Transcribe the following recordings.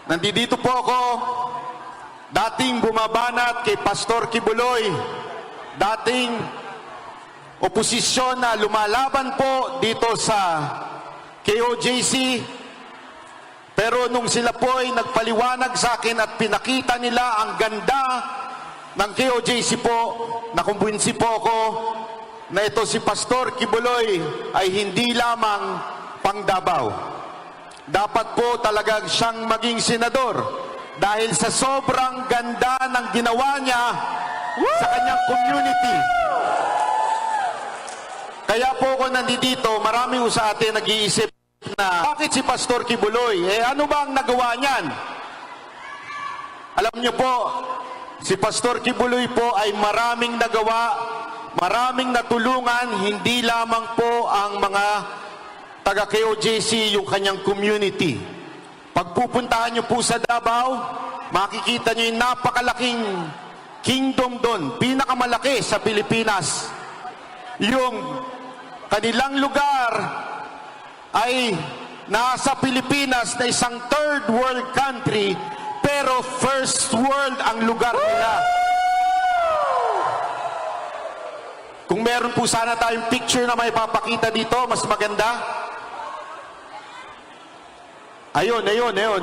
Nandito po ako, dating bumabanat kay Pastor Kibuloy, dating oposisyon na lumalaban po dito sa KOJC. Pero nung sila po ay nagpaliwanag sa akin at pinakita nila ang ganda ng KOJC po, nakumbinsi po ako na ito si Pastor Kibuloy ay hindi lamang pang Davao. Dapat po talagang siyang maging senador dahil sa sobrang ganda ng ginawa niya sa kanyang community. Kaya po ako nandito, marami sa atin nag-iisip na bakit si Pastor Kibuloy? Ano ba ang nagawa niyan? Alam niyo po, si Pastor Kibuloy po ay maraming nagawa, maraming natulungan, hindi lamang po ang mga taga-KOJC, yung kanyang community. Pagpupuntahan niyo po sa Davao, makikita niyo yung napakalaking kingdom doon, pinakamalaki sa Pilipinas. Yung kanilang lugar ay nasa Pilipinas na isang third world country, pero first world ang lugar nila. Kung meron po sana tayong picture na may papakita dito, mas maganda. Ayun.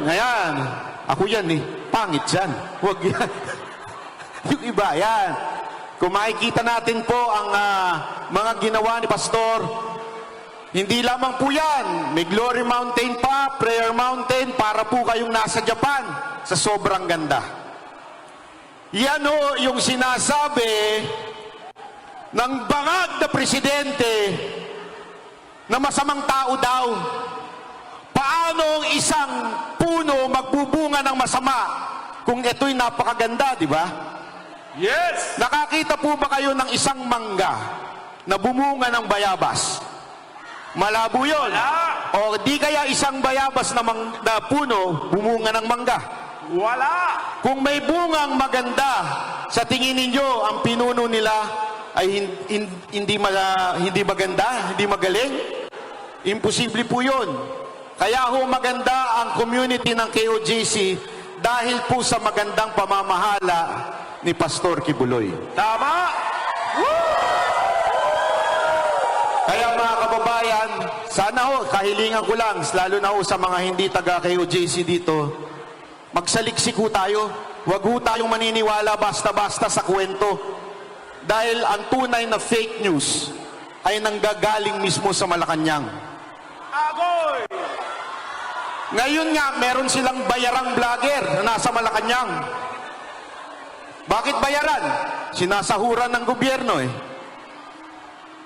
Ayan. Ako yan eh. Pangit yan. Huwag yan. Yung iba, yan. Kung makikita natin po ang mga ginawa ni Pastor, hindi lamang po yan. May Glory Mountain pa, Prayer Mountain, para po kayong nasa Japan sa sobrang ganda. Yan o yung sinasabi ng bangag na presidente na masamang tao daw. Paano ang isang puno magbubunga ng masama kung ito'y napakaganda, di ba? Yes! Nakakita po ba kayo ng isang mangga na bumunga ng bayabas? Malabo yun. Wala! O di kaya isang bayabas na, na puno bumunga ng mangga? Wala! Kung may bungang maganda, sa tingin ninyo, ang pinuno nila ay hindi maganda, hindi magaling? Imposible po yun. Kaya ho maganda ang community ng KOJC dahil po sa magandang pamamahala ni Pastor Kibuloy. Tama! Kaya mga kababayan, sana ho, kahilingan ko lang, lalo na ho sa mga hindi taga KOJC dito, magsaliksik ho tayo. Huwag ho tayong maniniwala basta-basta sa kwento. Dahil ang tunay na fake news ay nanggagaling mismo sa Malacanang. Agoy! Ngayon nga, meron silang bayarang vlogger na nasa Malacanang. Bakit bayaran? Sinasahuran ng gobyerno eh.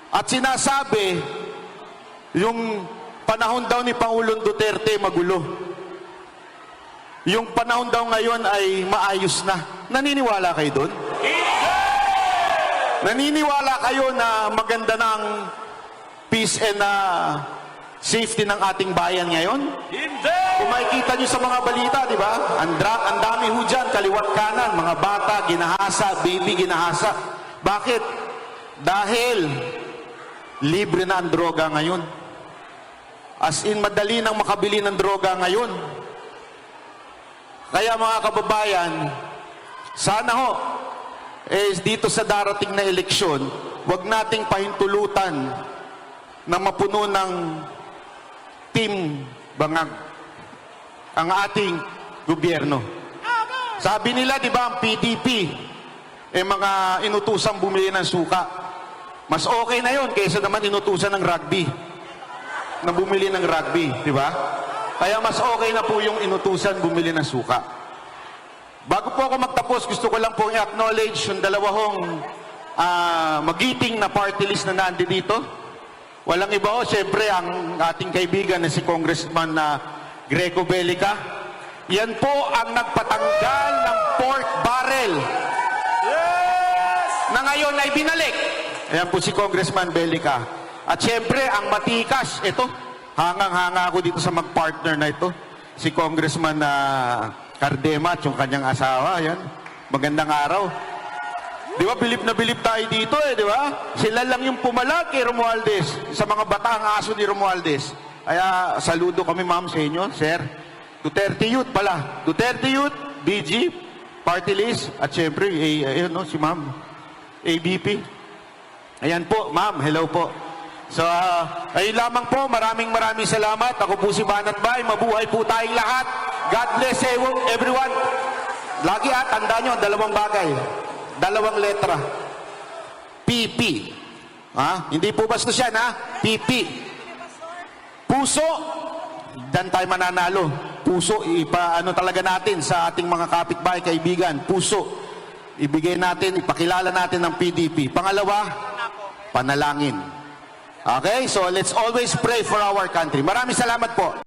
At sinasabi, yung panahon daw ni Pangulong Duterte magulo. Yung panahon daw ngayon ay maayos na. Naniniwala kayo doon? Naniniwala kayo na maganda ng peace and safety ng ating bayan ngayon? Hindi! Kung makikita nyo sa mga balita, di ba? Ang dami ho dyan, kaliwat kanan, mga bata, ginahasa, baby, ginahasa. Bakit? Dahil libre na ang droga ngayon. As in, madali nang makabili ng droga ngayon. Kaya mga kababayan, sana ho, dito sa darating na eleksyon, wag nating pahintulutan na mapuno ng team bangag ang ating gobyerno. Sabi nila, di ba, ang PDP, mga inutusang bumili ng suka. Mas okay na yon kaysa naman inutusan ng rugby, na bumili ng rugby, di ba? Kaya mas okay na po yung inutusan bumili ng suka. Bago po ako magtapos, gusto ko lang po i-acknowledge yung dalawang magiting na party list na nandito dito. Walang iba ho, siyempre, ang ating kaibigan na si Congressman Greco Bellica. Yan po ang nagpatanggal ng pork barrel. Yes! Na ngayon ay binalik. Ayan po si Congressman Bellica. At siyempre, ang matikas, ito, hangang-hanga ako dito sa mag-partner na ito. Si Congressman Cardema at yung kanyang asawa. Ayan, magandang araw. Di ba, bilib na bilib tayo dito di ba? Sila lang yung pumalag kay Romualdez, sa mga bataang aso ni Romualdez. Kaya, saludo kami ma'am sa inyo, sir. Duterte Youth pala. Duterte Youth, BG, Party List, at syempre, ayun, no, si ma'am, ABP. Ayan po, ma'am, hello po. So, ayun lamang po, maraming salamat. Ako po si Banat Bay, mabuhay po tayong lahat. God bless everyone. Lagi tandaan nyo, dalawang bagay. Dalawang letra. PP. Hindi po bastos yan, PP. Puso. Dan tayo mananalo. Puso, ipaano talaga natin sa ating mga kapitbahay, kaibigan. Puso. Ibigay natin, ipakilala natin ng PDP. Pangalawa, panalangin. Okay, so let's always pray for our country. Maraming salamat po.